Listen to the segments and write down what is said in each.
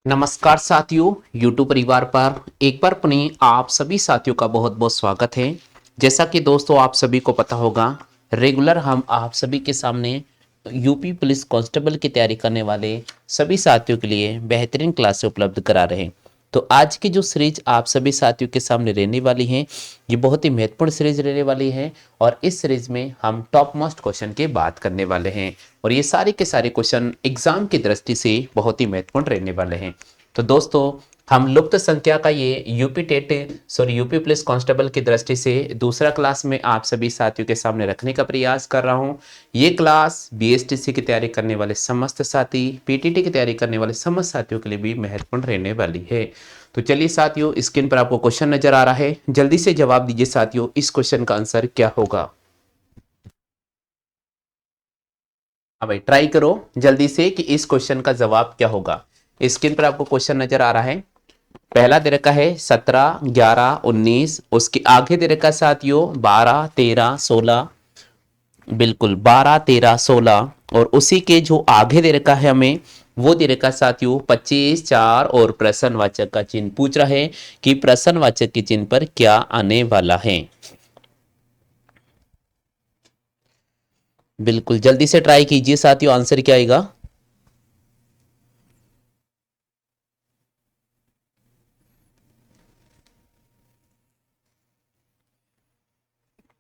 नमस्कार साथियों, YouTube परिवार पर एक बार पुनः आप सभी साथियों का बहुत बहुत स्वागत है। जैसा कि दोस्तों आप सभी को पता होगा, रेगुलर हम आप सभी के सामने यूपी पुलिस कांस्टेबल की तैयारी करने वाले सभी साथियों के लिए बेहतरीन क्लासें उपलब्ध करा रहे हैं। तो आज की जो सीरीज आप सभी साथियों के सामने रहने वाली है, ये बहुत ही महत्वपूर्ण सीरीज रहने वाली है। और इस सीरीज में हम टॉप मोस्ट क्वेश्चन की बात करने वाले हैं और ये सारे के सारे क्वेश्चन एग्जाम की दृष्टि से बहुत ही महत्वपूर्ण रहने वाले हैं। तो दोस्तों, हम लुप्त संख्या का ये यूपी पुलिस कांस्टेबल की दृष्टि से दूसरा क्लास में आप सभी साथियों के सामने रखने का प्रयास कर रहा हूँ। ये क्लास बीएसटीसी की तैयारी करने वाले समस्त साथी, पीटीटी की तैयारी करने वाले समस्त साथियों के लिए भी महत्वपूर्ण रहने वाली है। तो चलिए साथियों, स्क्रीन पर आपको क्वेश्चन नजर आ रहा है, जल्दी से जवाब दीजिए साथियों, इस क्वेश्चन का आंसर क्या होगा। हाँ भाई, ट्राई करो जल्दी से कि इस क्वेश्चन का जवाब क्या होगा। स्क्रीन पर आपको क्वेश्चन नजर आ रहा है। पहला दे रखा है 17, 11, 19। उसके आगे दे रखा है साथियों 12, 13, 16। बिल्कुल 12, 13, 16। और उसी के जो आगे दे रखा है हमें, वो दे रखा है साथियों 25, 4 और प्रश्नवाचक का चिन्ह। पूछ रहा है कि प्रश्नवाचक के चिन्ह पर क्या आने वाला है। बिल्कुल जल्दी से ट्राई कीजिए साथियों, आंसर क्या आएगा।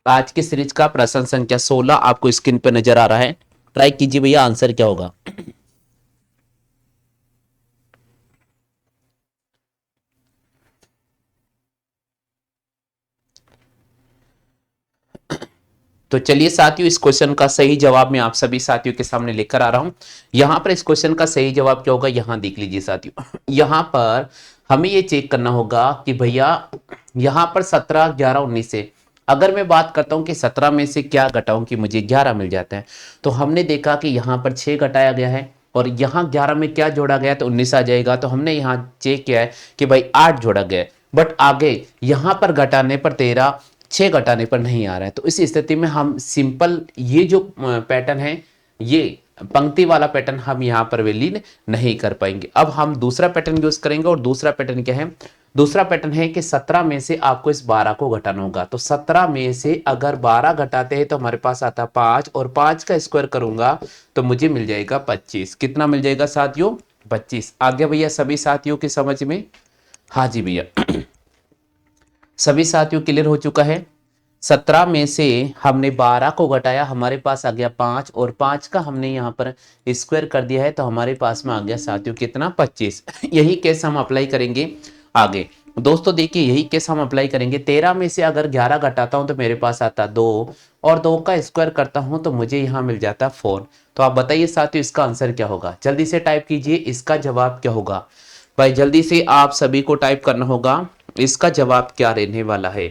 आज की सीरीज का प्रश्न संख्या 16 आपको स्क्रीन पर नजर आ रहा है। ट्राई कीजिए भैया, आंसर क्या होगा। तो चलिए साथियों, इस क्वेश्चन का सही जवाब मैं आप सभी साथियों के सामने लेकर आ रहा हूं। यहां पर इस क्वेश्चन का सही जवाब क्या होगा, यहां देख लीजिए साथियों। यहां पर हमें ये चेक करना होगा कि भैया यहां पर 17, 11, 19 से अगर मैं बात करता हूं कि 17 में से क्या घटाऊं कि मुझे 11 मिल जाता है, तो हमने देखा कि यहां पर 6 घटाया गया है और यहां 11 में क्या जोड़ा गया तो 19 आ जाएगा। तो हमने यहां चेक किया है कि भाई 8 जोड़ा गया है, बट आगे यहां पर घटाने पर 13, 6 घटाने पर नहीं आ रहा है। तो इस स्थिति में हम सिंपल ये जो पैटर्न है, ये पंक्ति वाला पैटर्न हम यहाँ पर विलीन नहीं कर पाएंगे। अब हम दूसरा पैटर्न यूज करेंगे और दूसरा पैटर्न क्या है, दूसरा पैटर्न है कि 17 में से आपको इस 12 को घटाना होगा। तो 17 में से अगर 12 घटाते हैं तो हमारे पास आता है 5 और 5 का स्क्वायर करूंगा तो मुझे मिल जाएगा 25। कितना मिल जाएगा साथियों, 25। आगे भैया सभी साथियों की समझ में। हाँ जी भैया, सभी साथियों क्लियर हो चुका है। 17 में से हमने 12 को घटाया, हमारे पास आ गया 5 और 5 का हमने यहाँ पर स्क्वायर कर दिया है तो हमारे पास में आ गया साथियों कितना, 25। यही केस हम अप्लाई करेंगे आगे। दोस्तों देखिए, यही केस हम अप्लाई करेंगे। 13 में से अगर 11 घटाता हूं तो मेरे पास आता 2 और 2 का स्क्वायर करता हूं तो मुझे यहाँ मिल जाता 4। तो आप बताइए साथियों, इसका आंसर क्या होगा। जल्दी से टाइप कीजिए, इसका जवाब क्या होगा। भाई जल्दी से आप सभी को टाइप करना होगा, इसका जवाब क्या रहने वाला है।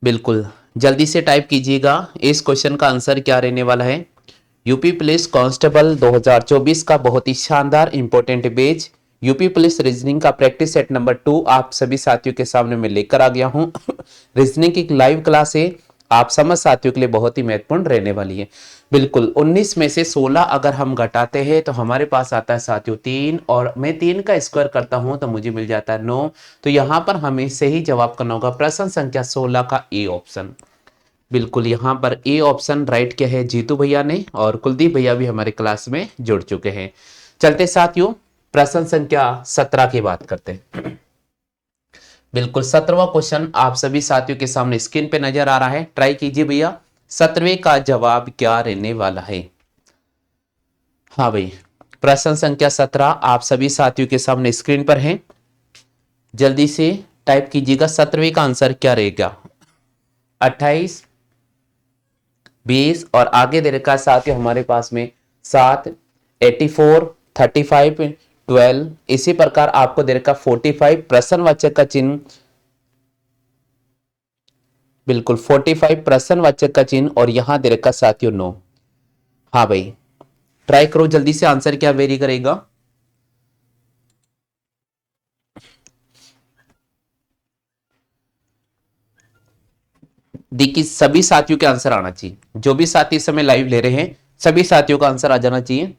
बिल्कुल जल्दी से टाइप कीजिएगा, इस क्वेश्चन का आंसर क्या रहने वाला है। यूपी पुलिस कांस्टेबल 2024 का बहुत ही शानदार important page, UP police reasoning का प्रैक्टिस सेट नंबर 2 आप सभी साथियों के सामने मैं लेकर आ गया हूं। रीजनिंग की लाइव क्लास है, आप समझ साथियों के लिए बहुत ही महत्वपूर्ण रहने वाली है। बिल्कुल 19 में से 16 अगर हम घटाते हैं तो हमारे पास आता है साथियों 3 और मैं 3 का स्क्वायर करता हूं तो मुझे मिल जाता है 9। तो यहां पर हमें सही जवाब करना होगा प्रश्न संख्या 16 का ए ऑप्शन। बिल्कुल यहाँ पर ए ऑप्शन राइट किया है जीतू भैया ने और कुलदीप भैया भी हमारे क्लास में जुड़ चुके हैं। चलते साथियों, प्रश्न संख्या 17 की बात करते हैं। बिल्कुल 17वां क्वेश्चन आप सभी साथियों के सामने स्क्रीन पे नजर आ रहा है, ट्राई कीजिए भैया। 17वें का जवाब क्या रहने वाला है। हाँ भाई, प्रश्न संख्या 17 आप सभी साथियों के सामने स्क्रीन पर है, जल्दी से टाइप कीजिएगा 17वें का आंसर क्या रहेगा। 28, 20 और आगे दे रखा है साथियों हमारे पास में 7, 84, 35, 12। इसी प्रकार आपको दे रखा 45 प्रश्नवाचक का चिन्ह। बिल्कुल 45 प्रश्नवाचक का चिन्ह और यहां दे रखा साथियों 9। हाँ भाई, ट्राई करो जल्दी से, आंसर क्या वेरी करेगा। देखिए सभी साथियों के आंसर आना चाहिए, जो भी साथी इस समय लाइव ले रहे हैं सभी साथियों का आंसर आ जाना चाहिए।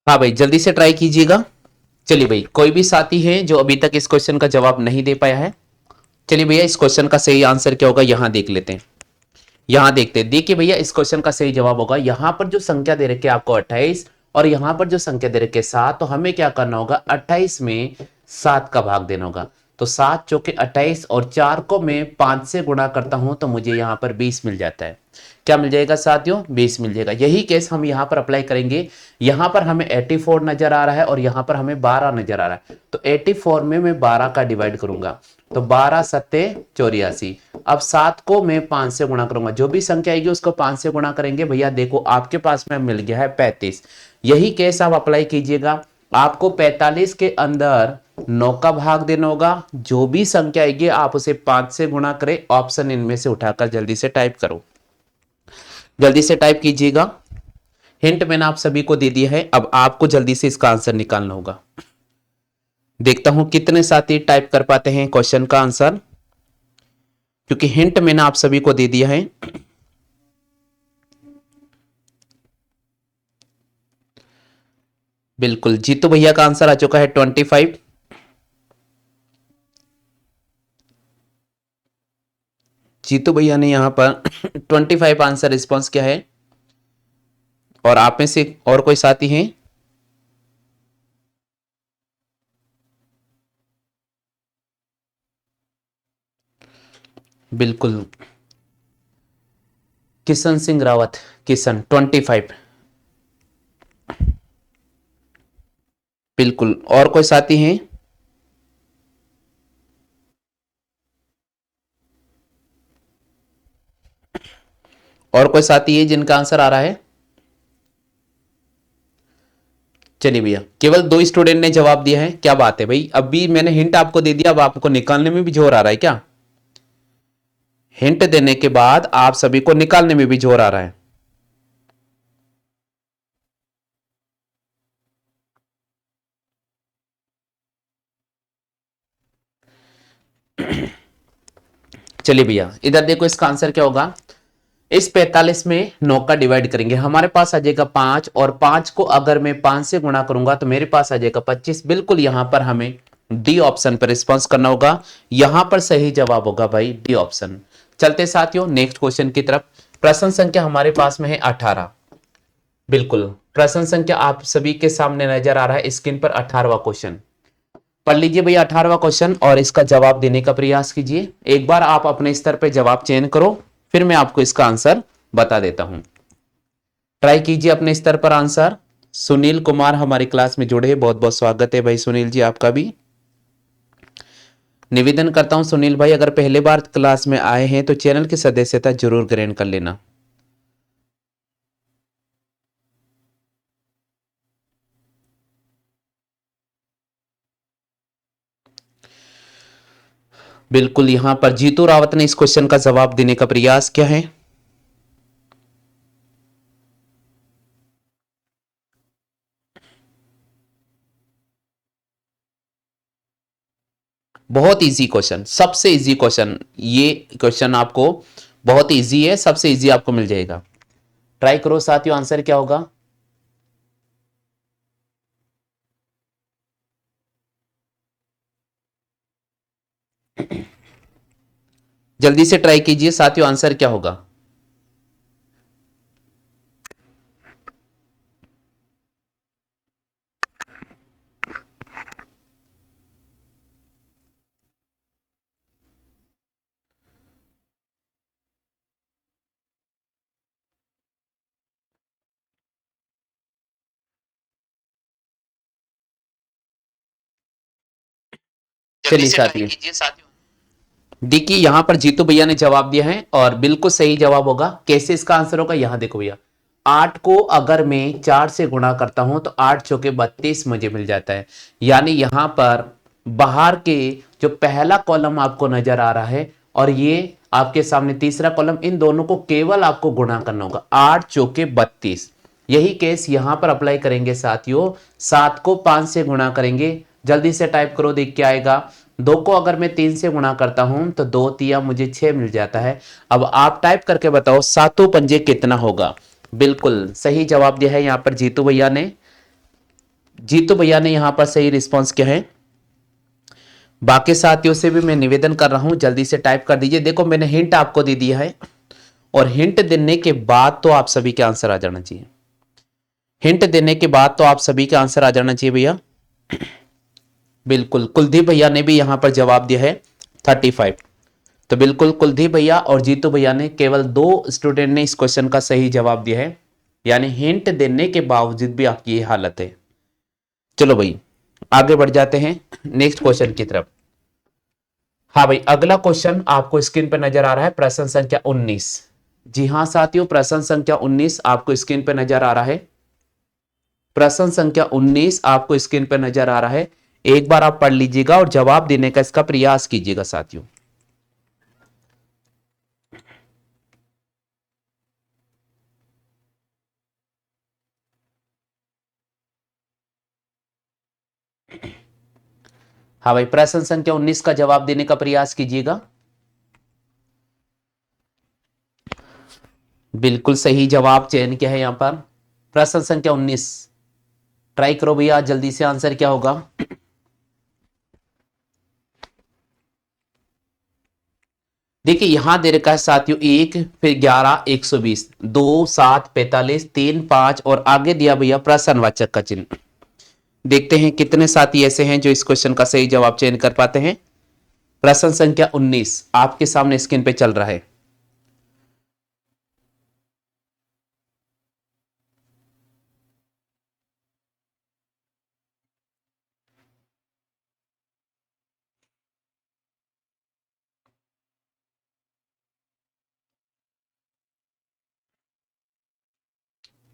हाँ भाई जल्दी से ट्राई कीजिएगा। चलिए भाई कोई भी साथी है जो अभी तक इस क्वेश्चन का जवाब नहीं दे पाया है, चलिए भैया इस क्वेश्चन का सही आंसर क्या होगा यहां देख लेते हैं। यहां देखते हैं, देखिए भैया इस क्वेश्चन का सही जवाब होगा, यहां पर जो संख्या दे रखी है आपको 28 और यहां पर जो संख्या दे रखी है 7, तो हमें क्या करना होगा 28 में 7 का भाग देना होगा। तो 7 चौके 28 और 4 को मैं 5 से गुणा करता हूं तो मुझे यहां पर 20 मिल जाता है। क्या मिल जाएगा साथियों, 20 मिल जाएगा। यही केस हम यहां पर अप्लाई करेंगे। यहां पर हमें 84 नजर आ रहा है और यहां पर हमें 12 नजर आ रहा है, तो 84 में मैं 12 का डिवाइड करूंगा, तो 12 सत्ते 84। अब 7 को मैं 5 से गुणा करूंगा, जो भी संख्या आएगी उसको 5 से गुणा करेंगे। भैया देखो आपके पास में मिल गया है 35। यही केस आप अप्लाई कीजिएगा। आपको 45 के अंदर 9 का भाग देना होगा, जो भी संख्या आएगी आप उसे 5 से गुणा करें। ऑप्शन इनमें से उठाकर जल्दी से टाइप करो, जल्दी से टाइप कीजिएगा। हिंट मैंने आप सभी को दे दिया है, अब आपको जल्दी से इसका आंसर निकालना होगा। देखता हूं कितने साथी टाइप कर पाते हैं क्वेश्चन का आंसर, क्योंकि हिंट मैंने आप सभी को दे दिया है। बिल्कुल जीतू भैया का आंसर आ चुका है 25। जीतू भैया ने यहां पर 25 आंसर रिस्पॉन्स किया है। और आप में से और कोई साथी हैं? बिल्कुल किशन सिंह रावत, किशन 25। बिल्कुल और कोई साथी हैं? और कोई साथी है जिनका आंसर आ रहा है? चलिए भैया केवल 2 स्टूडेंट ने जवाब दिया है, क्या बात है भाई। अभी मैंने हिंट आपको दे दिया, अब आपको निकालने में भी जोर आ रहा है क्या? हिंट देने के बाद आप सभी को निकालने में भी जोर आ रहा है। चलिए भैया इधर देखो इसका आंसर क्या होगा। इस 45 में 9 का डिवाइड करेंगे, हमारे पास आ जाएगा 5 और 5 को अगर मैं 5 से गुणा करूंगा तो मेरे पास आ जाएगा 25। बिल्कुल यहां पर हमें डी ऑप्शन पर रिस्पॉन्स करना होगा। यहां पर सही जवाब होगा भाई डी ऑप्शन। चलते साथियों नेक्स्ट क्वेश्चन की तरफ। प्रश्न संख्या हमारे पास में है 18। बिल्कुल प्रश्न संख्या आप सभी के सामने नजर आ रहा है स्क्रीन पर, 18वां क्वेश्चन। पढ़ लीजिए भैया 18वां क्वेश्चन और इसका जवाब देने का प्रयास कीजिए। एक बार आप अपने स्तर पर जवाब चयन करो, फिर मैं आपको इसका आंसर बता देता हूं। ट्राई कीजिए अपने स्तर पर आंसर। सुनील कुमार हमारी क्लास में जुड़े हैं, बहुत बहुत स्वागत है भाई सुनील जी आपका भी। निवेदन करता हूं सुनील भाई अगर पहले बार क्लास में आए हैं तो चैनल की सदस्यता जरूर ग्रहण कर लेना। बिल्कुल यहां पर जीतू रावत ने इस क्वेश्चन का जवाब देने का प्रयास किया है। बहुत इजी क्वेश्चन, सबसे इजी क्वेश्चन, ये क्वेश्चन आपको बहुत इजी है, सबसे इजी आपको मिल जाएगा। ट्राई करो साथियों आंसर क्या होगा। जल्दी से ट्राई कीजिए साथियों आंसर क्या होगा। चलिए साथियों देखिए यहां पर जीतू भैया ने जवाब दिया है और बिल्कुल सही जवाब होगा। कैसे इसका आंसर होगा यहां देखो भैया, 8 को अगर मैं 4 से गुणा करता हूं तो 8 चौके 32 मुझे मिल जाता है। यानी यहां पर बाहर के जो पहला कॉलम आपको नजर आ रहा है और ये आपके सामने तीसरा कॉलम, इन दोनों को केवल आपको गुणा करना होगा, 8 चौके 32। यही केस यहां पर अप्लाई करेंगे साथियों। 7 को 5 से गुणा करेंगे, जल्दी से टाइप करो देख क्या आएगा। 2 को अगर मैं 3 से गुणा करता हूं तो 2 तिया मुझे 6 मिल जाता है। अब आप टाइप करके बताओ सातों पंजे कितना होगा। बिल्कुल सही जवाब दिया है यहां पर जीतू भैया ने। जीतू भैया ने यहाँ पर सही रिस्पॉन्स किया है। बाकी साथियों से भी मैं निवेदन कर रहा हूं जल्दी से टाइप कर दीजिए। देखो मैंने हिंट आपको दे दिया है और हिंट देने के बाद तो आप सभी के आंसर आ जाना चाहिए। हिंट देने के बाद तो आप सभी के आंसर आ जाना चाहिए भैया। बिल्कुल कुलदीप भैया ने भी यहां पर जवाब दिया है 35। तो बिल्कुल कुलदीप भैया और जीतू भैया ने केवल 2 स्टूडेंट ने इस क्वेश्चन का सही जवाब दिया है, यानी हिंट देने के बावजूद भी आपकी ये हालत है। चलो भाई आगे बढ़ जाते हैं नेक्स्ट क्वेश्चन की तरफ। हाँ भाई अगला क्वेश्चन आपको स्क्रीन पर नजर आ रहा है, प्रश्न संख्या 19। जी हाँ साथियों, प्रश्न संख्या 19 आपको स्क्रीन पर नजर आ रहा है। प्रश्न संख्या 19 आपको स्क्रीन पर नजर आ रहा है। एक बार आप पढ़ लीजिएगा और जवाब देने का इसका प्रयास कीजिएगा साथियों। हाँ भाई प्रश्न संख्या 19 का जवाब देने का प्रयास कीजिएगा। बिल्कुल सही जवाब चयन किया है यहां पर, प्रश्न संख्या 19। ट्राई करो भैया जल्दी से, आंसर क्या होगा। देखिए यहां दे रखा है साथियों 1 फिर 11 120 2 7 45 3 5 और आगे दिया भैया प्रश्नवाचक का चिन्ह। देखते हैं कितने साथी ऐसे हैं जो इस क्वेश्चन का सही जवाब चयन कर पाते हैं। प्रश्न संख्या 19 आपके सामने स्क्रीन पे चल रहा है।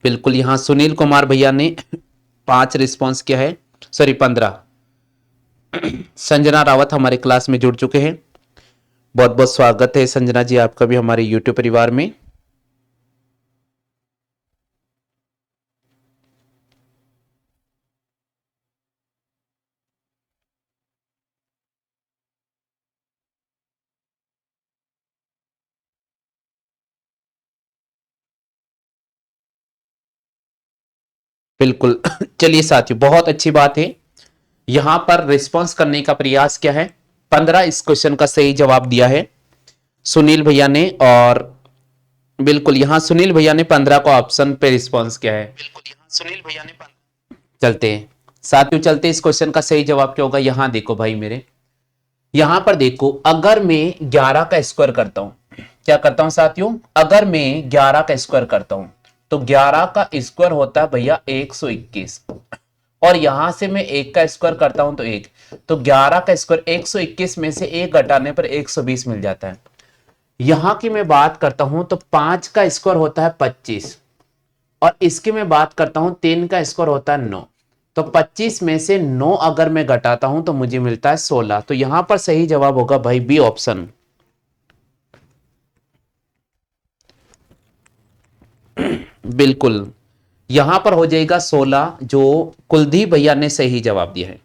बिल्कुल यहां सुनील कुमार भैया ने 5 रिस्पॉन्स किया है, सॉरी 15। संजना रावत हमारे क्लास में जुड़ चुके हैं। बहुत बहुत स्वागत है संजना जी आपका भी हमारे यूट्यूब परिवार में। बिल्कुल चलिए साथियों बहुत अच्छी बात है। यहां पर रिस्पॉन्स करने का प्रयास किया है, 15 इस क्वेश्चन का सही जवाब दिया है सुनील भैया ने। और बिल्कुल यहां सुनील भैया ने 15 को ऑप्शन पे रिस्पॉन्स किया है। बिल्कुल यहां सुनील भैया ने चलते हैं साथियों, चलते इस क्वेश्चन का सही जवाब क्या होगा। यहां देखो भाई मेरे, यहां पर देखो अगर मैं 11 का स्क्वायर करता हूं, क्या करता हूं साथियों, अगर मैं 11 का स्क्वायर करता हूं तो 11 का स्क्वायर होता है भैया 121। और यहां से मैं 1 का स्क्वायर करता हूं तो 1, तो 11 का स्क्वायर 121 में से 1 घटाने पर 120 मिल जाता है। यहां की मैं बात करता हूं तो 5 का स्क्वायर होता है 25 और इसकी मैं बात करता हूं 3 का स्क्वायर होता है 9। तो 25 में से 9 अगर मैं घटाता हूं तो मुझे मिलता है 16। तो यहां पर सही जवाब होगा भाई बी ऑप्शन। बिल्कुल यहां पर हो जाएगा 16 जो कुलदीप भैया ने सही जवाब दिया है।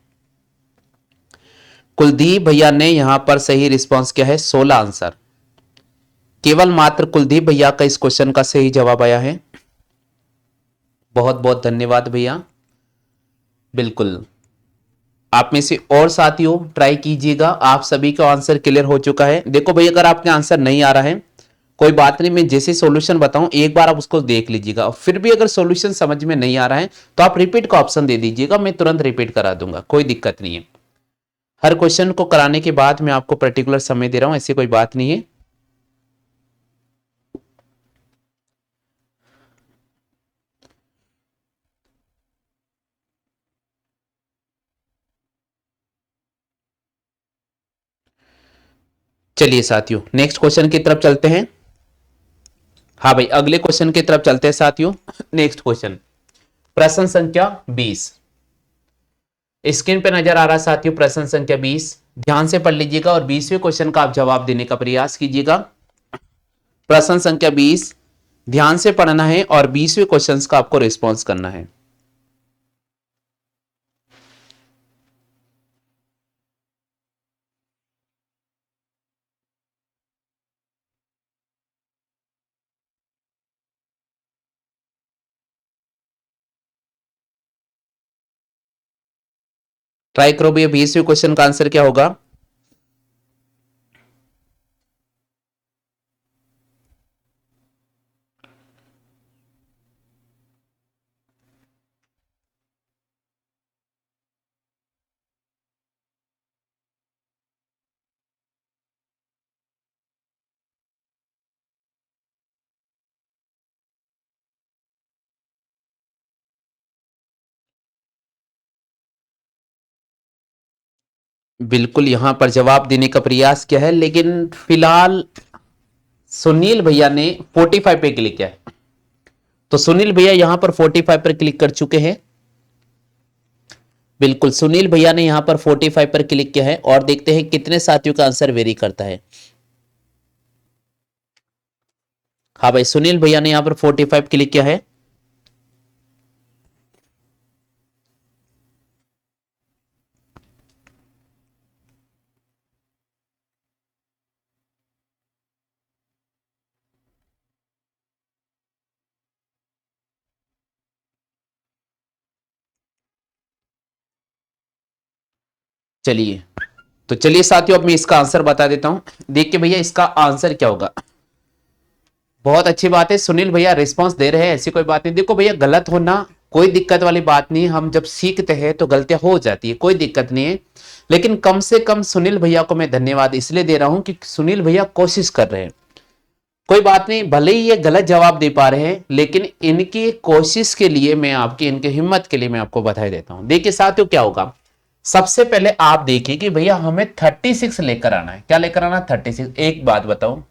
कुलदीप भैया ने यहां पर सही रिस्पांस किया है 16 आंसर। केवल मात्र कुलदीप भैया का इस क्वेश्चन का सही जवाब आया है। बहुत बहुत धन्यवाद भैया। बिल्कुल आप में से और साथियों ट्राई कीजिएगा, आप सभी का आंसर क्लियर हो चुका है। देखो भाई अगर आपके आंसर नहीं आ रहा है कोई बात नहीं, मैं जैसे सॉल्यूशन बताऊं एक बार आप उसको देख लीजिएगा, फिर भी अगर सॉल्यूशन समझ में नहीं आ रहा है तो आप रिपीट का ऑप्शन दे दीजिएगा, मैं तुरंत रिपीट करा दूंगा, कोई दिक्कत नहीं है। हर क्वेश्चन को कराने के बाद मैं आपको पर्टिकुलर समय दे रहा हूं, ऐसी कोई बात नहीं है। चलिए साथियों नेक्स्ट क्वेश्चन की तरफ चलते हैं। हाँ भाई अगले क्वेश्चन की तरफ चलते हैं साथियों। नेक्स्ट क्वेश्चन प्रश्न संख्या 20 स्क्रीन पे नजर आ रहा है साथियों, प्रश्न संख्या 20 ध्यान से पढ़ लीजिएगा और 20वें क्वेश्चन का आप जवाब देने का प्रयास कीजिएगा। प्रश्न संख्या 20 ध्यान से पढ़ना है और 20वें क्वेश्चन का आपको रिस्पॉन्स करना है। ट्राई करो भैया 20वें क्वेश्चन का आंसर क्या होगा। बिल्कुल यहां पर जवाब देने का प्रयास किया है, लेकिन फिलहाल सुनील भैया ने 45 पे क्लिक किया है। तो सुनील भैया यहां पर 45 पर क्लिक कर चुके हैं। बिल्कुल सुनील भैया ने यहां पर 45 पर क्लिक किया है और देखते हैं कितने साथियों का आंसर वेरी करता है। हाँ भाई सुनील भैया ने यहां पर 45 क्लिक किया है। चलिए तो चलिए साथियों, अब मैं इसका आंसर बता देता हूं। देखिए भैया इसका आंसर क्या होगा। बहुत अच्छी बात है, सुनील भैया रिस्पांस दे रहे हैं, ऐसी कोई बात नहीं। देखो भैया गलत होना कोई दिक्कत वाली बात नहीं, हम जब सीखते हैं तो गलतियां हो जाती है, कोई दिक्कत नहीं है। लेकिन कम से कम सुनील भैया को मैं धन्यवाद इसलिए दे रहा हूं कि सुनील भैया कोशिश कर रहे हैं। कोई बात नहीं, भले ही ये गलत जवाब दे पा रहे हैं, लेकिन इनकी कोशिश के लिए मैं आपकी इनकी हिम्मत के लिए मैं आपको बधाई देता हूं। देखिए साथियों क्या होगा, सबसे पहले आप देखिए कि भैया हमें 36 लेकर आना है। क्या लेकर आना? 36। एक बात बताओ,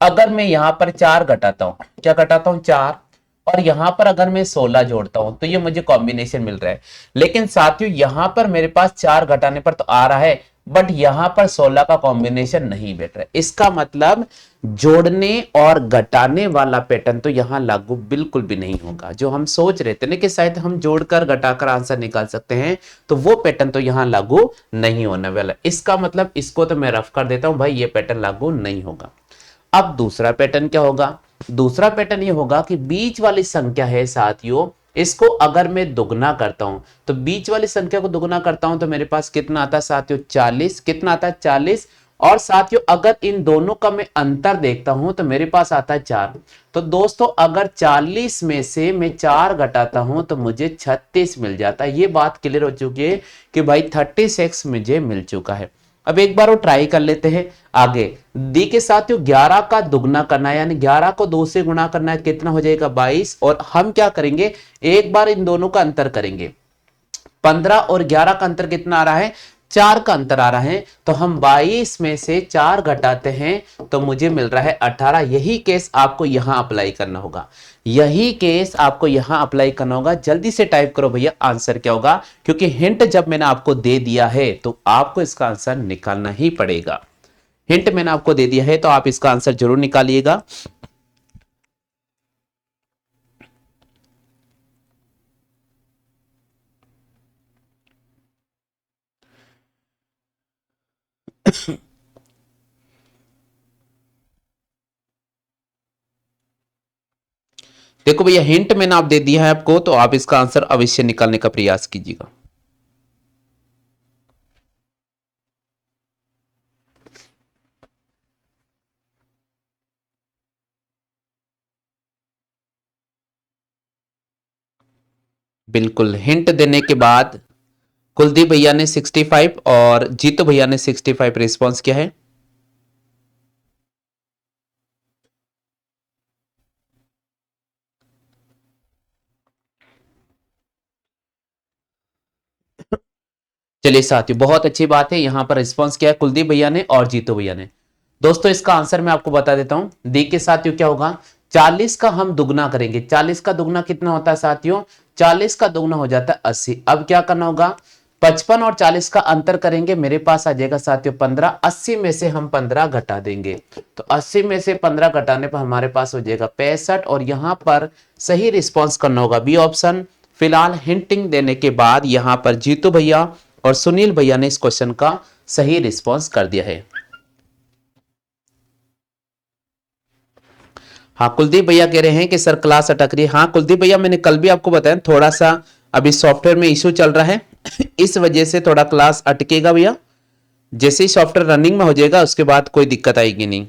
अगर मैं यहां पर 4 घटाता हूं, क्या घटाता हूं? 4, और यहां पर अगर मैं 16 जोड़ता हूं तो ये मुझे कॉम्बिनेशन मिल रहा है। लेकिन साथियों यहां पर मेरे पास 4 घटाने पर तो आ रहा है, बट यहां पर 16 का कॉम्बिनेशन नहीं बैठ रहा है। इसका मतलब जोड़ने और घटाने वाला पैटर्न तो यहां लागू बिल्कुल भी नहीं होगा। जो हम सोच रहे थे ना कि शायद हम जोड़कर घटाकर आंसर निकाल सकते हैं, तो वो पैटर्न तो यहां लागू नहीं होने वाला। इसका मतलब इसको तो मैं रफ कर देता हूं भाई, ये पैटर्न लागू नहीं होगा। अब दूसरा पैटर्न क्या होगा? दूसरा पैटर्न ये होगा कि बीच वाली संख्या है साथियों, इसको अगर मैं दुगना करता हूं, तो बीच वाली संख्या को दुगना करता हूं तो मेरे पास कितना आता है साथियों? 40। कितना आता है? 40। और साथियों अगर इन दोनों का मैं अंतर देखता हूं तो मेरे पास आता है 4। तो दोस्तों अगर 40 में से मैं 4 घटाता हूं तो मुझे 36 मिल जाता है। ये बात क्लियर हो चुकी है कि भाई 36 मुझे मिल चुका है। अब एक बार वो ट्राई कर लेते हैं आगे। डी के साथियों 11 का दुगना करना है, यानी 11 को 2 से गुणा करना है, कितना हो जाएगा? 22। और हम क्या करेंगे, एक बार इन दोनों का अंतर करेंगे। 15 और 11 का अंतर कितना आ रहा है? 4 का अंतर आ रहा है। तो हम 22 में से 4 घटाते हैं तो मुझे मिल रहा है 18। यही केस आपको यहां अप्लाई करना होगा, यही केस आपको यहां अप्लाई करना होगा। जल्दी से टाइप करो भैया आंसर क्या होगा, क्योंकि हिंट जब मैंने आपको दे दिया है तो आपको इसका आंसर निकालना ही पड़ेगा। हिंट मैंने आपको दे दिया है तो आप इसका आंसर जरूर निकालिएगा। देखो भैया हिंट मैंने आप दे दिया है आपको, तो आप इसका आंसर अवश्य निकालने का प्रयास कीजिएगा। बिल्कुल हिंट देने के बाद कुलदीप भैया ने 65 और जीतो भैया ने 65 रिस्पॉन्स किया है। चलिए साथियों बहुत अच्छी बात है, यहां पर रिस्पॉन्स किया है कुलदीप भैया ने और जीतो भैया ने। दोस्तों इसका आंसर मैं आपको बता देता हूं। डी के साथियों क्या होगा, 40 का हम दुगना करेंगे। 40 का दुगना कितना होता है साथियों? 40 का दुगना हो जाता है 80। अब क्या करना होगा, 55 और 40 का अंतर करेंगे, मेरे पास आ जाएगा साथियों 15। 80 में से हम 15 घटा देंगे, तो 80 में से 15 घटाने पर हमारे पास हो जाएगा 65। और यहां पर सही रिस्पॉन्स करना होगा बी ऑप्शन। फिलहाल हिंटिंग देने के बाद यहां पर जीतू भैया और सुनील भैया ने इस क्वेश्चन का सही रिस्पॉन्स कर दिया है। हाँ कुलदीप भैया कह रहे हैं कि सर क्लास अटक रही है। हाँ कुलदीप भैया मैंने कल भी आपको बताया, थोड़ा सा अभी सॉफ्टवेयर में इश्यू चल रहा है, इस वजह से थोड़ा क्लास अटकेगा भैया। जैसे ही सॉफ्टवेयर रनिंग में हो जाएगा उसके बाद कोई दिक्कत आएगी नहीं।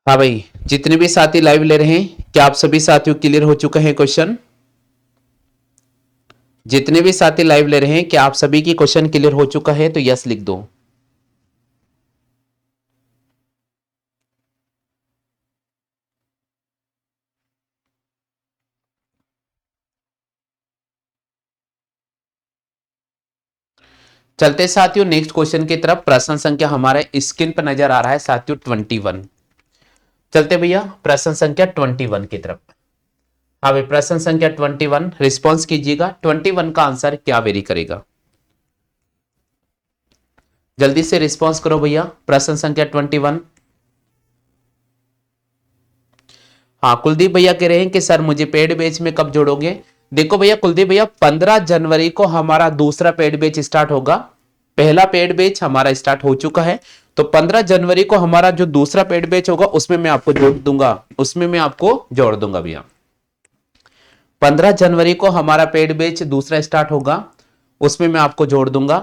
हाँ भाई, जितने भी साथी लाइव ले रहे हैं, क्या आप सभी साथियों क्लियर हो चुका है क्वेश्चन? जितने भी साथी लाइव ले रहे हैं, क्या आप सभी की क्वेश्चन क्लियर हो चुका है? तो यस लिख दो। चलते साथियों नेक्स्ट क्वेश्चन की तरफ। प्रश्न संख्या हमारे स्क्रीन पर नजर आ रहा है साथियों 21। चलते भैया प्रश्न संख्या 21 की तरफ। हाँ भाई, प्रश्न संख्या 21 रिस्पॉन्स कीजिएगा। 21 का आंसर क्या वेरी करेगा? जल्दी से रिस्पॉन्स करो भैया, प्रश्न संख्या 21। हाँ, कुलदीप भैया कह रहे हैं कि सर मुझे पेड बैच में कब जोड़ोगे? देखो भैया कुलदीप भैया, 15 जनवरी को हमारा दूसरा पेड बैच स्टार्ट होगा। पहला पेड बैच हमारा स्टार्ट हो चुका है, तो 15 जनवरी को हमारा जो दूसरा पेड बैच होगा उसमें मैं आपको जोड़ दूंगा, उसमें मैं आपको जोड़ दूंगा भैया। 15 जनवरी को हमारा पेड बैच दूसरा स्टार्ट होगा, उसमें मैं आपको जोड़ दूंगा।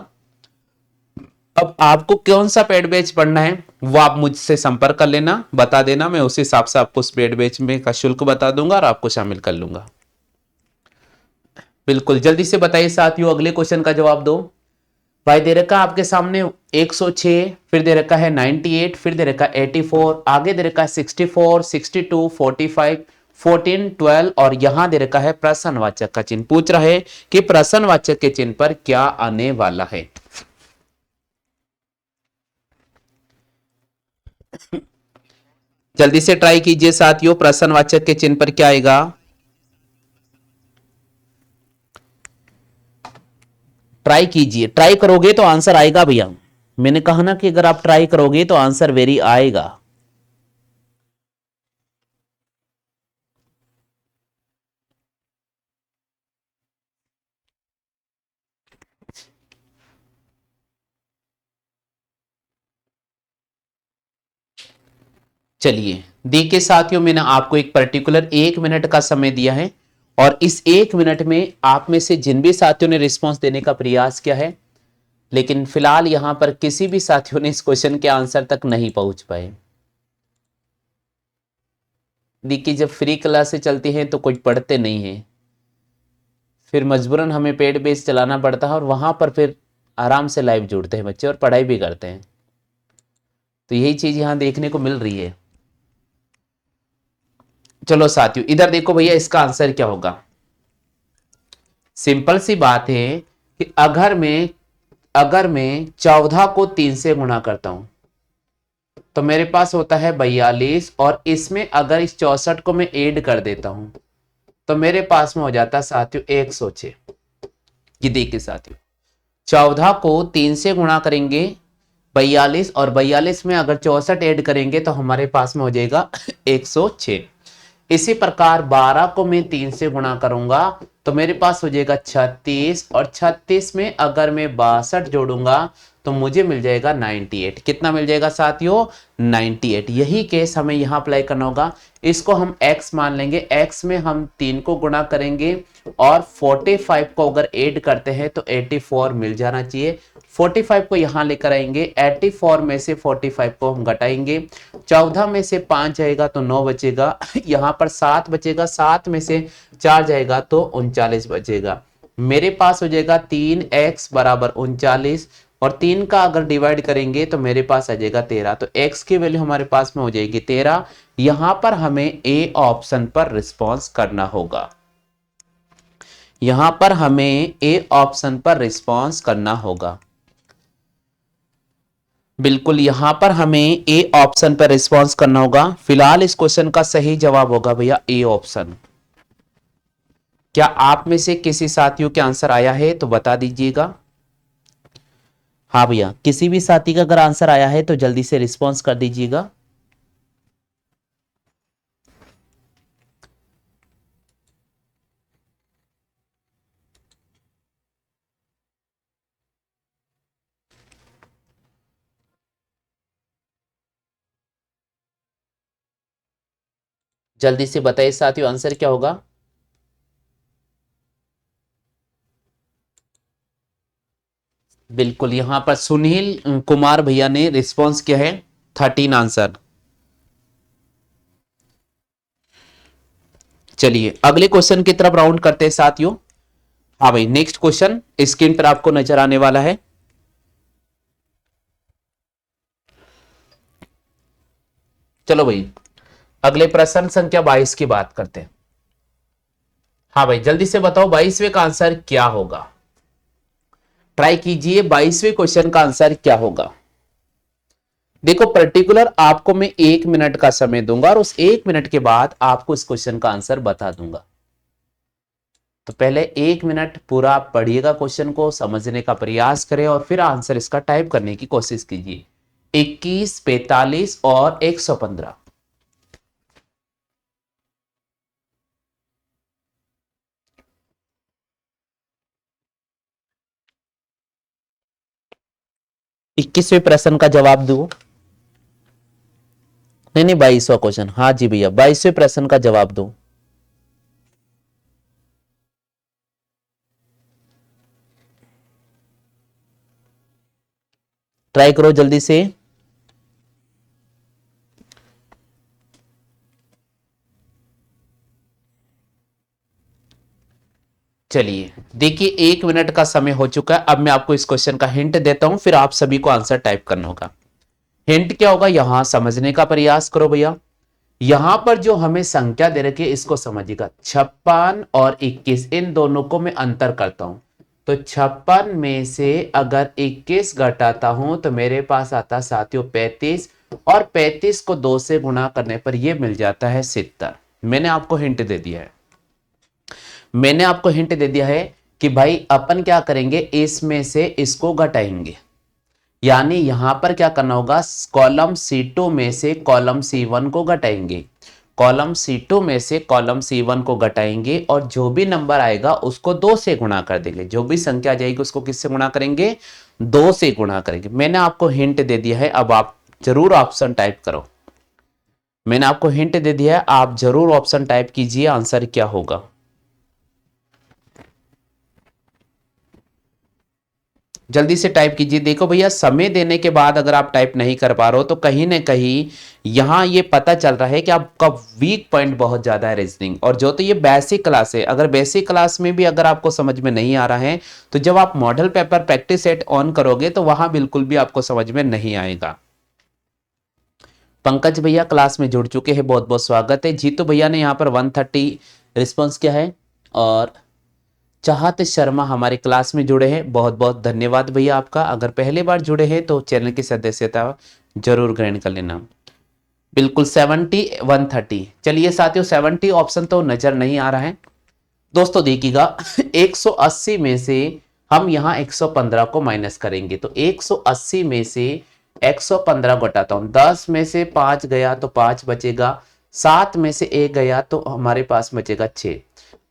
अब आपको कौन सा पेड बैच पढ़ना है वो आप मुझसे संपर्क कर लेना, बता देना, मैं उस हिसाब से आपको उस पेड बैच में का शुल्क बता दूंगा और आपको शामिल कर लूंगा। बिल्कुल, जल्दी से बताइए साथियों, अगले क्वेश्चन का जवाब दो। भाई दे रखा आपके सामने 106, फिर दे रखा है 98, फिर दे रखा है 84, आगे दे रखा है 64, 62, 45, 14, 12 और यहां दे रखा है प्रश्नवाचक का चिन्ह। पूछ रहा है कि प्रश्नवाचक के चिन्ह पर क्या आने वाला है। जल्दी से ट्राई कीजिए साथियों, प्रश्नवाचक के चिन्ह पर क्या आएगा? ट्राई कीजिए, ट्राई करोगे तो आंसर आएगा भैया। मैंने कहा ना कि अगर आप ट्राई करोगे तो आंसर वेरी आएगा। चलिए देखिए साथियों, मैंने आपको एक पर्टिकुलर 1 मिनट का समय दिया है और इस 1 मिनट में आप में से जिन भी साथियों ने रिस्पॉन्स देने का प्रयास किया है, लेकिन फिलहाल यहां पर किसी भी साथियों ने इस क्वेश्चन के आंसर तक नहीं पहुंच पाए। देखिए जब फ्री क्लासेस चलती हैं तो कुछ पढ़ते नहीं है, फिर मजबूरन हमें पेड बेस चलाना पड़ता है और वहां पर फिर आराम से लाइव जुड़ते हैं बच्चे और पढ़ाई भी करते हैं। तो यही चीज यहां देखने को मिल रही है। चलो साथियों इधर देखो भैया, इसका आंसर क्या होगा? सिंपल सी बात है कि अगर मैं 14 को 3 से गुणा करता हूं तो मेरे पास होता है 42, और इसमें अगर इस 64 को मैं ऐड कर देता हूं तो मेरे पास में हो जाता है साथियों 106। ये देखिए साथियों, 14 को 3 से गुणा करेंगे 42, और 42 में अगर 64 ऐड करेंगे तो हमारे पास में हो जाएगा 106। इसी प्रकार 12 को मैं 3 से गुणा करूंगा तो मेरे पास हो जाएगा 36, और 36 में अगर मैं 62 जोड़ूंगा तो मुझे मिल जाएगा 98। कितना मिल जाएगा साथियों? 98। यही केस हमें यहां अप्लाई करना होगा। इसको हम x मान लेंगे, x में हम 3 को गुणा करेंगे और 45 को अगर ऐड करते हैं तो 84 मिल जाना चाहिए। 45 को यहां लेकर आएंगे, 84 में से 45 को हम घटाएंगे, 14 में से 5 जाएगा तो 9 बचेगा, यहां पर 7 बचेगा, 7 में से 4 जाएगा तो 39 बचेगा। मेरे पास हो जाएगा 3x बराबर 39, और 3 का अगर डिवाइड करेंगे तो मेरे पास आ जाएगा 13। तो x की वैल्यू हमारे पास में हो जाएगी 13। यहां पर हमें ए ऑप्शन पर रिस्पॉन्स करना होगा। यहां पर हमें ए ऑप्शन पर रिस्पॉन्स करना होगा। बिल्कुल, यहां पर हमें ए ऑप्शन पर रिस्पॉन्स करना होगा। फिलहाल इस क्वेश्चन का सही जवाब होगा भैया ए ऑप्शन। क्या आप में से किसी साथियों के आंसर आया है तो बता दीजिएगा। हाँ भैया, किसी भी साथी का अगर आंसर आया है तो जल्दी से रिस्पॉन्स कर दीजिएगा। जल्दी से बताइए साथियों आंसर क्या होगा। बिल्कुल यहां पर सुनील कुमार भैया ने रिस्पॉन्स किया है 13 आंसर। चलिए अगले क्वेश्चन की तरफ राउंड करते हैं साथियों। हाँ भाई नेक्स्ट क्वेश्चन स्क्रीन पर आपको नजर आने वाला है। चलो भाई अगले प्रश्न संख्या 22 की बात करते हैं। हाँ भाई जल्दी से बताओ 22वें का आंसर क्या होगा। ट्राई कीजिए 22वें क्वेश्चन का आंसर क्या होगा। देखो पर्टिकुलर आपको मैं 1 मिनट का समय दूंगा और उस 1 मिनट के बाद आपको इस क्वेश्चन का आंसर बता दूंगा। तो पहले 1 मिनट पूरा आप पढ़िएगा, क्वेश्चन को समझने का प्रयास करें और फिर आंसर इसका टाइप करने की कोशिश कीजिए। 21, 45 और 115। इक्कीसवें प्रश्न का जवाब दो। नहीं नहीं 22वां क्वेश्चन, हाँ जी भैया 22वें प्रश्न का जवाब दो। ट्राई करो जल्दी से। चलिए देखिए 1 मिनट का समय हो चुका है। अब मैं आपको इस क्वेश्चन का हिंट देता हूं, फिर आप सभी को आंसर टाइप करना होगा। हिंट क्या होगा यहां समझने का प्रयास करो भैया। यहां पर जो हमें संख्या दे रखी है इसको समझिएगा। 56 और 21 इन दोनों को मैं अंतर करता हूं। तो 56 में से अगर 21 घटाता हूं तो मेरे पास आता साथियों 35, और 35 को 2 से गुणा करने पर यह मिल जाता है 70। मैंने आपको हिंट दे दिया है। मैंने आपको हिंट दे दिया है कि भाई अपन क्या करेंगे, इसमें से इसको घटाएंगे। यानी यहां पर क्या करना होगा, कॉलम C2 में से कॉलम C1 को घटाएंगे। कॉलम C2 में से कॉलम C1 को घटाएंगे और जो भी नंबर आएगा उसको 2 से गुणा कर देंगे। जो भी संख्या आ जाएगी उसको किससे गुणा करेंगे, 2 से गुणा करेंगे। मैंने आपको हिंट दे दिया है, अब आप जरूर ऑप्शन टाइप करो। मैंने आपको हिंट दे दिया है, आप जरूर ऑप्शन टाइप कीजिए आंसर क्या होगा। जल्दी से टाइप कीजिए। देखो भैया समय देने के बाद अगर आप टाइप नहीं कर पा रहे हो तो कहीं ना कहीं यहां ये पता चल रहा है कि आपका वीक पॉइंट बहुत ज्यादा है रीजनिंग। और जो तो ये बेसिक क्लास है, अगर बेसिक क्लास में भी अगर आपको समझ में नहीं आ रहा है तो जब आप model paper practice set on करोगे तो वहां बिल्कुल भी आपको समझ में नहीं आएगा। पंकज भैया क्लास में जुड़ चुके हैं, बहुत बहुत स्वागत है। जीतू भैया ने यहाँ पर 130 रिस्पॉन्स किया है और चाहत शर्मा हमारे क्लास में जुड़े हैं, बहुत बहुत धन्यवाद भैया आपका। अगर पहली बार जुड़े हैं तो चैनल की सदस्यता जरूर ग्रहण कर लेना। बिल्कुल 70 130। चलिए साथियों 70 ऑप्शन तो नजर नहीं आ रहा है। दोस्तों देखिएगा 180 में से हम यहाँ 115 को माइनस करेंगे। तो 180 में से 115 घटाता हूं, 10 में से 5 गया तो 5 बचेगा, 7 में से 1 गया तो हमारे पास बचेगा 6।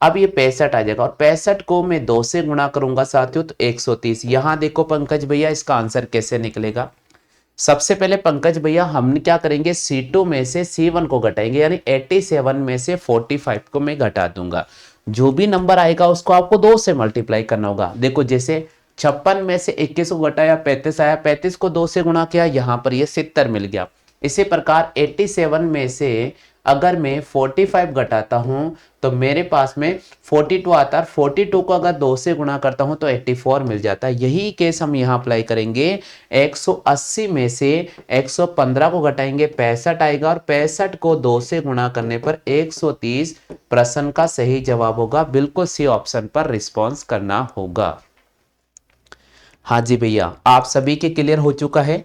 अब ये 65 आ जाएगा और 65 को मैं 2 से गुणा करूंगा साथियों तो 130। यहां देखो पंकज भैया इसका आंसर कैसे निकलेगा। सबसे पहले पंकज भैया हम क्या करेंगे, C2 में से C1 को घटाएंगे, यानी 87 में से 45 को मैं घटा दूंगा। जो भी नंबर आएगा उसको आपको 2 से मल्टीप्लाई करना होगा। देखो जैसे 56 में से 21 को घटाया 35 आया, 35 को 2 से गुणा किया, यहां पर ये 70 मिल गया। इसी प्रकार 87 में से अगर मैं 45 घटाता हूं तो मेरे पास में 42 आता है। 42 को अगर 2 से गुणा करता हूं तो 84 मिल जाता है। यही केस हम यहां अप्लाई करेंगे। 180 में से 115 को घटाएंगे 65 आएगा और 65 को 2 से गुणा करने पर 130 प्रश्न का सही जवाब होगा। बिल्कुल सी ऑप्शन पर रिस्पॉन्स करना होगा। हाँ जी भैया आप सभी के क्लियर हो चुका है।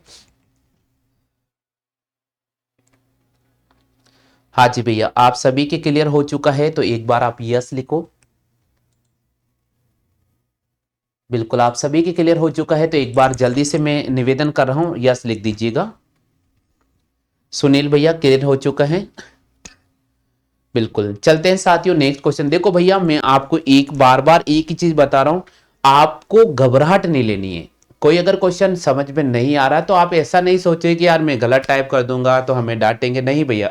हाँ जी भैया आप सभी के क्लियर हो चुका है तो एक बार आप यस लिखो। बिल्कुल आप सभी के क्लियर हो चुका है तो एक बार जल्दी से मैं निवेदन कर रहा हूं यस लिख दीजिएगा। सुनील भैया क्लियर हो चुका है। बिल्कुल चलते हैं साथियों नेक्स्ट क्वेश्चन। देखो भैया मैं आपको एक बार बार एक ही चीज बता रहा हूं, आपको घबराहट नहीं लेनी है। कोई अगर क्वेश्चन समझ में नहीं आ रहा तो आप ऐसा नहीं सोचे कि यार मैं गलत टाइप कर दूंगा तो हमें डांटेंगे, नहीं भैया।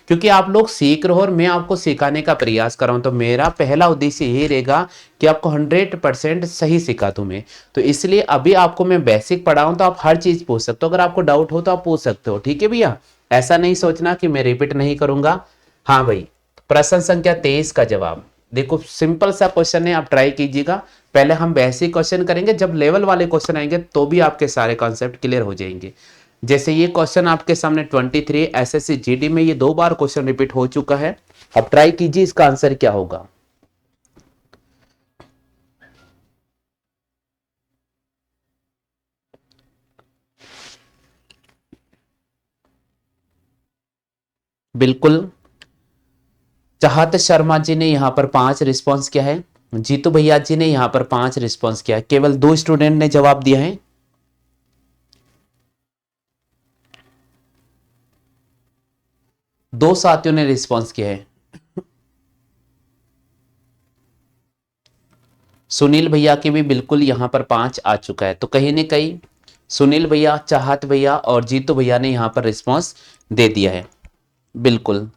क्योंकि आप लोग सीख रहे हो और मैं आपको सिखाने का प्रयास कर रहा हूं, तो मेरा पहला उद्देश्य यही रहेगा कि आपको 100% सही सिखा दूं मैं। तो इसलिए अभी आपको मैं बेसिक पढ़ाऊं तो आप हर चीज पूछ सकते हो, अगर आपको डाउट हो तो आप पूछ सकते हो, ठीक है भैया। ऐसा नहीं सोचना कि मैं रिपीट नहीं करूंगा। हाँ भाई, प्रश्न संख्या 23 का जवाब देखो, सिंपल सा क्वेश्चन है, आप ट्राई कीजिएगा। पहले हम बेसिक क्वेश्चन करेंगे, जब लेवल वाले क्वेश्चन आएंगे तो भी आपके सारे कॉन्सेप्ट क्लियर हो जाएंगे। जैसे ये क्वेश्चन आपके सामने 23 एसएससी जीडी में ये 2 बार क्वेश्चन रिपीट हो चुका है। अब ट्राई कीजिए इसका आंसर क्या होगा। बिल्कुल, चाहत शर्मा जी ने यहाँ पर 5 रिस्पॉन्स किया है, जीतू भैया जी ने यहाँ पर 5 रिस्पॉन्स किया है, केवल 2 स्टूडेंट ने जवाब दिया है। 2 साथियों ने रिस्पॉन्स किया है। सुनील भैया के भी बिल्कुल यहाँ पर 5 आ चुका है, तो कहीं ना कहीं सुनील भैया, चाहत भैया और जीतू भैया ने यहाँ पर रिस्पॉन्स दे दिया है। बिल्कुल,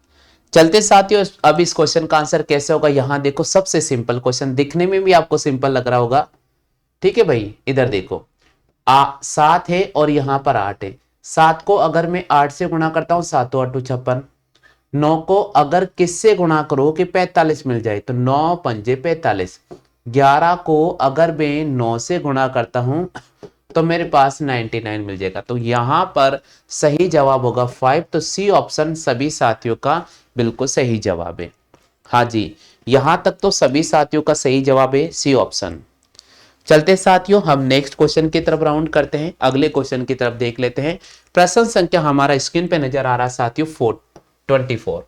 चलते साथियों, अब इस क्वेश्चन का आंसर कैसे होगा। यहां देखो, सबसे सिंपल क्वेश्चन, दिखने में भी आपको सिंपल लग रहा होगा, ठीक है भाई। इधर देखो, 7 है और यहां पर 8 है। 7 को अगर मैं 8 से गुणा करता हूं, 7 8 56। 9 को अगर किससे गुणा करो कि 45 मिल जाए, तो 9 पंजे 45। 11 को अगर मैं 9 से गुणा करता हूं तो मेरे पास 99 मिल जाएगा। तो यहां पर सही जवाब होगा 5। तो सी ऑप्शन सभी साथियों का बिल्कुल सही जवाब है। हाँ जी, यहां तक तो सभी साथियों का सही जवाब है सी ऑप्शन। चलते साथियों, हम नेक्स्ट क्वेश्चन की तरफ राउंड करते हैं, अगले क्वेश्चन की तरफ देख लेते हैं। प्रश्न संख्या हमारा स्क्रीन पे नजर आ रहा है साथियों 24।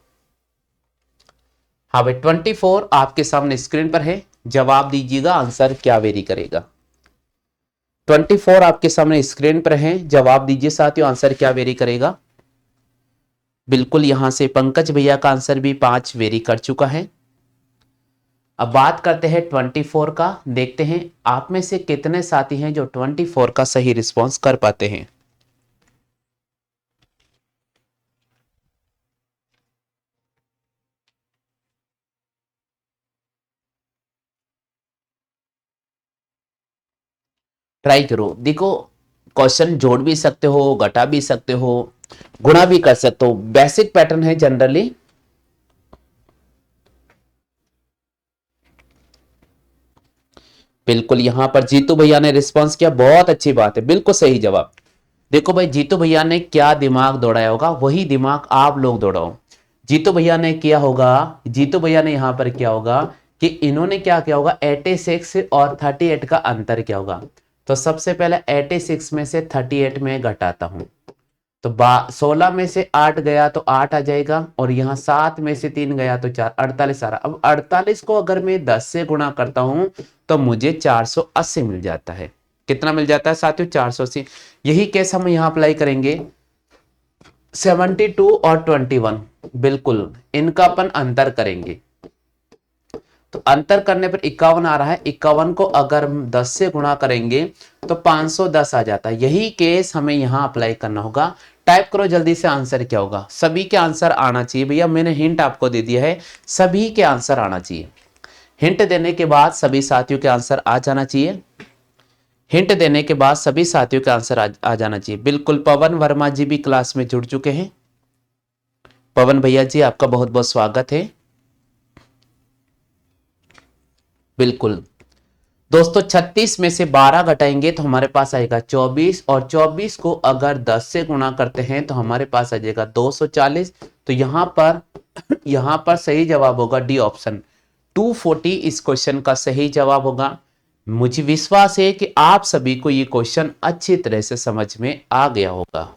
हाँ भाई, 24 आपके सामने स्क्रीन पर है, जवाब दीजिएगा आंसर क्या वेरी करेगा। 24 आपके सामने स्क्रीन पर है, जवाब दीजिए साथियों आंसर क्या वेरी करेगा। बिल्कुल, यहां से पंकज भैया का आंसर भी 5 वेरी कर चुका है। अब बात करते हैं 24 का, देखते हैं आप में से कितने साथी हैं जो 24 का सही रिस्पॉन्स कर पाते हैं। ट्राई करो, देखो क्वेश्चन जोड़ भी सकते हो, घटा भी सकते हो, गुणा भी कर सकते हो, बेसिक पैटर्न है जनरली। बिल्कुल, यहां पर जीतू भैया ने रिस्पॉन्स किया, बहुत अच्छी बात है, बिल्कुल सही जवाब। देखो भाई, जीतू भैया ने क्या दिमाग दौड़ाया होगा, वही दिमाग आप लोग दौड़ाओ। जीतू भैया ने किया होगा, जीतू भैया ने यहां पर किया होगा कि इन्होंने क्या किया होगा, 86 और 38 का अंतर क्या होगा। तो सबसे पहले 86 में से 38 में घटाता हूं, तो 16 में से 8 गया तो 8 आ जाएगा, और यहाँ 7 में से 3 गया तो 4, 48 आ रहा। अब 48 को अगर मैं 10 से गुणा करता हूं तो मुझे 480 मिल जाता है। कितना मिल जाता है साथियों, 480। यही केस हम यहाँ अप्लाई करेंगे 72 और 21, बिल्कुल इनका अपन अंतर करेंगे। तो अंतर करने पर 51 आ रहा है, 51 को अगर हम 10 से गुणा करेंगे तो 510 आ जाता है। यही केस हमें यहां अप्लाई करना होगा। टाइप करो जल्दी से आंसर क्या होगा। सभी के आंसर आना चाहिए भैया, मैंने हिंट आपको दे दिया है, सभी के आंसर आना चाहिए। हिंट देने के बाद सभी साथियों के आंसर आ जाना चाहिए। हिंट देने के बाद सभी साथियों के आंसर आ जाना चाहिए। बिल्कुल, पवन वर्मा जी भी क्लास में जुड़ चुके हैं। पवन भैया जी, आपका बहुत बहुत स्वागत है। बिल्कुल दोस्तों, 36 में से 12 घटाएंगे तो हमारे पास आएगा 24, और 24 को अगर 10 से गुणा करते हैं तो हमारे पास आ जाएगा 240। तो यहां पर सही जवाब होगा डी ऑप्शन 240 इस क्वेश्चन का सही जवाब होगा। मुझे विश्वास है कि आप सभी को ये क्वेश्चन अच्छी तरह से समझ में आ गया होगा।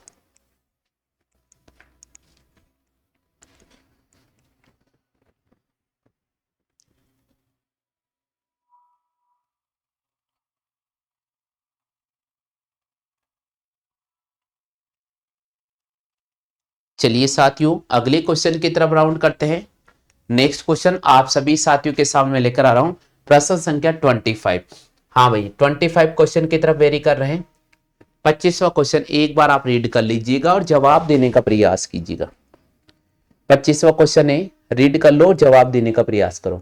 चलिए साथियों, अगले क्वेश्चन की तरफ राउंड करते हैं। नेक्स्ट क्वेश्चन आप सभी साथियों के सामने लेकर आ रहा हूं, प्रश्न संख्या 25। हाँ भाई, 25 क्वेश्चन की तरफ वेरी कर रहे हैं। 25वां क्वेश्चन एक बार आप रीड कर लीजिएगा और जवाब देने का प्रयास कीजिएगा। 25वां क्वेश्चन है, रीड कर लो, जवाब देने का प्रयास करो।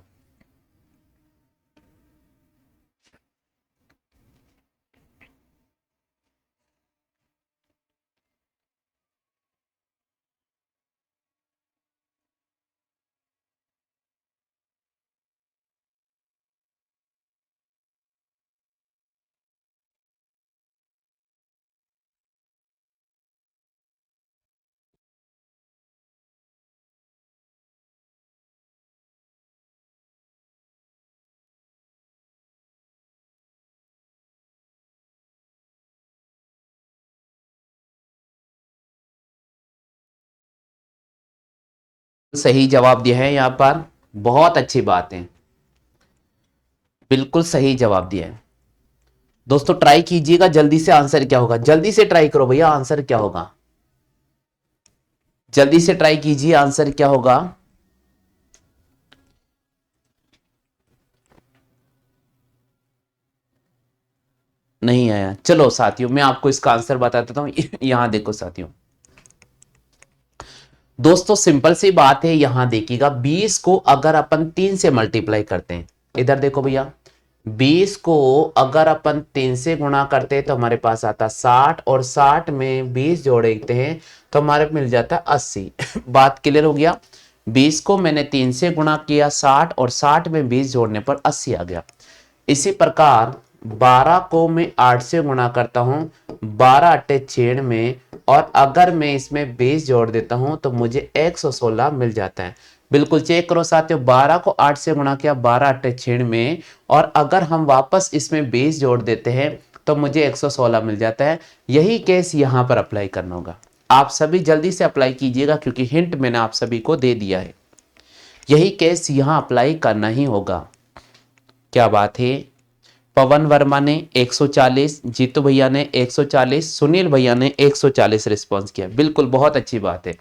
सही जवाब दिया है यहाँ पर, बहुत अच्छी बात है, बिल्कुल सही जवाब दिया है। दोस्तों ट्राई कीजिएगा जल्दी से, आंसर क्या होगा जल्दी से ट्राई करो भैया, आंसर क्या होगा जल्दी से ट्राई कीजिए, आंसर क्या होगा। नहीं आया, चलो साथियों मैं आपको इसका आंसर बता देता हूं। यहां देखो साथियों, दोस्तों सिंपल सी बात है, यहां देखिएगा 20 को अगर अपन 3 से मल्टीप्लाई करते हैं, इधर देखो भैया, 20 को अगर अपन 3 से गुणा करते हैं तो हमारे पास आता 60, और 60 में 20 जोड़ते हैं तो हमारे मिल जाता है 80। बात क्लियर हो गया। 20 को मैंने 3 से गुणा किया 60, और 60 में 20 जोड़ने पर 80 आ गया। इसी प्रकार 12 को मैं 8 से गुणा करता हूं, 12 अट्ठे 96 और अगर मैं इसमें 20 जोड़ देता हूं तो मुझे 116 मिल जाता है। बिल्कुल चेक करो साथियों, 12 को 8 से गुणा किया, 12 अट्ठे 96 और अगर हम वापस इसमें 20 जोड़ देते हैं तो मुझे 116 मिल जाता है। यही केस यहां पर अप्लाई करना होगा। आप सभी जल्दी से अप्लाई कीजिएगा क्योंकि हिंट मैंने आप सभी को दे दिया है। यही केस यहां अप्लाई करना ही होगा। क्या बात है, पवन वर्मा ने 140, जीतू भैया ने 140, सुनील भैया ने 140 रिस्पॉन्स किया, बिल्कुल बहुत अच्छी बात है।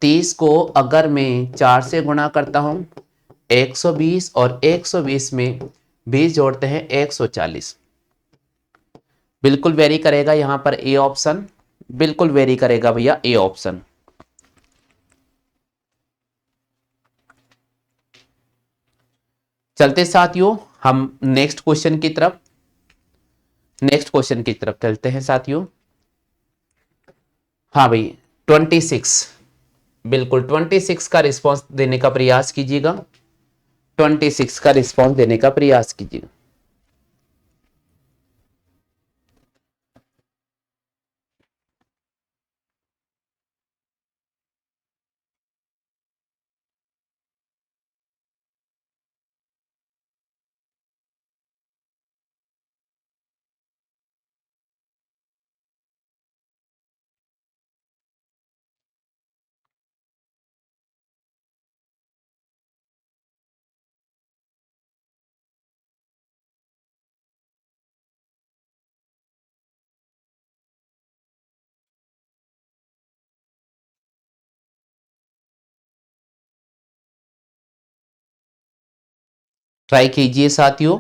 30 को अगर मैं 4 से गुणा करता हूं 120 और 120 में 20 जोड़ते हैं 140, बिल्कुल वेरी करेगा यहां पर ए ऑप्शन, बिल्कुल वेरी करेगा भैया ए ऑप्शन। चलते साथियों हम नेक्स्ट क्वेश्चन की तरफ, नेक्स्ट क्वेश्चन की तरफ चलते हैं साथियों। हाँ भाई 26, बिल्कुल 26 का रिस्पॉन्स देने का प्रयास कीजिएगा, 26 का रिस्पॉन्स देने का प्रयास कीजिएगा। ट्राई कीजिए साथियों।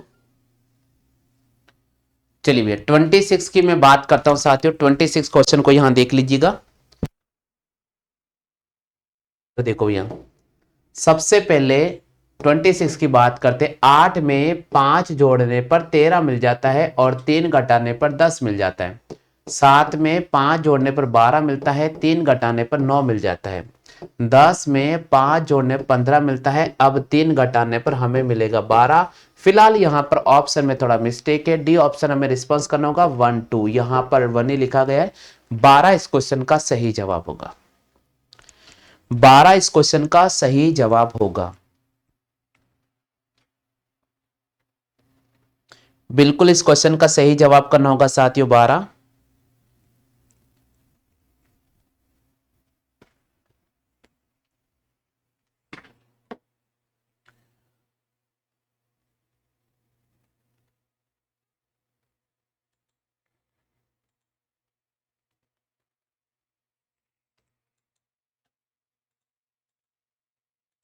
चलिए भैया 26 की मैं बात करता हूं साथियों, 26 क्वेश्चन को यहां देख लीजिएगा। तो देखो भैया सबसे पहले 26 की बात करते, 8 में 5 जोड़ने पर 13 मिल जाता है और 3 घटाने पर 10 मिल जाता है। 7 में 5 जोड़ने पर 12 मिलता है, 3 घटाने पर 9 मिल जाता है। 10 में 5 जोड़ने पर 15 मिलता है, अब 3 घटाने पर हमें मिलेगा 12। फिलहाल यहाँ पर ऑप्शन में थोड़ा मिस्टेक है, डी ऑप्शन हमें रिस्पॉन्स करना होगा 1 2, यहाँ पर 1 ही लिखा गया है। 12 इस क्वेश्चन का सही जवाब होगा, 12 इस क्वेश्चन का सही जवाब होगा। बिल्कुल इस क्वेश्चन का सही जवाब करना होगा साथियों 12।